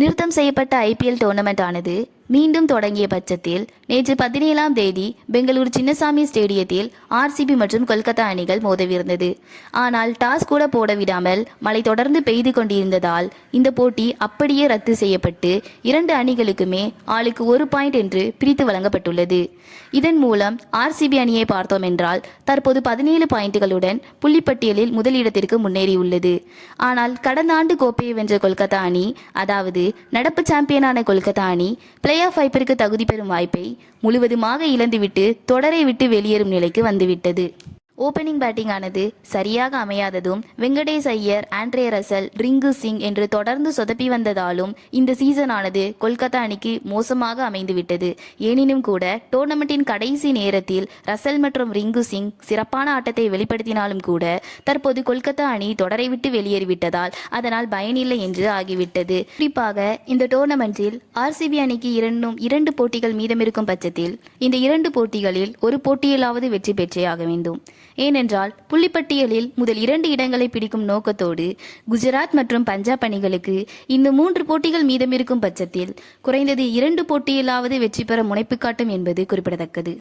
நிறுத்தம் செய்யப்பட்ட IPL tournament ஆனது மீண்டும் தொடங்கிய பட்சத்தில் நேற்று 17ஆம் தேதி பெங்களூரு சின்னசாமி ஸ்டேடியத்தில் ஆர்சிபி மற்றும் கொல்கத்தா அணிகள் மோதவிருந்தது. ஆனால் டாஸ் கூட போட விடாமல் மழை தொடர்ந்து பெய்து கொண்டிருந்ததால் இந்த போட்டி அப்படியே ரத்து செய்யப்பட்டு 2 அணிகளுக்குமே ஆளுக்கு 1 பாயிண்ட் என்று பிரித்து வழங்கப்பட்டுள்ளது. இதன் மூலம் ஆர்சிபி அணியை பார்த்தோம் என்றால் தற்போது 17 பாயிண்டுகளுடன் புள்ளிப்பட்டியலில் முதலிடத்திற்கு முன்னேறியுள்ளது. ஆனால் கடந்த ஆண்டு கோப்பையை வென்ற கொல்கத்தா அணி, அதாவது நடப்பு சாம்பியனான கொல்கத்தா அணி பிளே ஆஃப் வாய்ப்பிற்கு தகுதி பெறும் வாய்ப்பை முழுவதுமாக இழந்துவிட்டு தொடரை விட்டு வெளியேறும் நிலைக்கு வந்துவிட்டது. ஓப்பனிங் பேட்டிங் ஆனது சரியாக அமையாததும் வெங்கடேஷ் ஐயர், ஆண்ட்ரே ரசல், ரிங்கு சிங் என்று தொடர்ந்து சொதப்பி வந்ததாலும் இந்த சீசன் ஆனது கொல்கத்தா அணிக்கு மோசமாக அமைந்துவிட்டது. எனினும் கூட டோர்னமெண்டின் கடைசி நேரத்தில் ரசல் மற்றும் ரிங்கு சிங் சிறப்பான ஆட்டத்தை வெளிப்படுத்தினாலும் கூட தற்போது கொல்கத்தா அணி தொடரை விட்டு வெளியேறிவிட்டதால் அதனால் பயனில்லை என்று ஆகிவிட்டது. குறிப்பாக இந்த டோர்னமெண்டில் ஆர்சிபி அணிக்கு 2 போட்டிகள் மீதமிருக்கும் பட்சத்தில் இந்த 2 போட்டிகளில் ஒரு போட்டியிலாவது வெற்றி பெற்றே ஆக வேண்டும். ஏனென்றால் புள்ளிப்பட்டியலில் முதல் 2 இடங்களை பிடிக்கும் நோக்கத்தோடு குஜராத் மற்றும் பஞ்சாப் அணிகளுக்கு இன்னும் 3 போட்டிகள் மீதமிருக்கும் பட்சத்தில் குறைந்தது 2 போட்டியிலாவது வெற்றி பெற முனைப்பு காட்டும் என்பது குறிப்பிடத்தக்கது.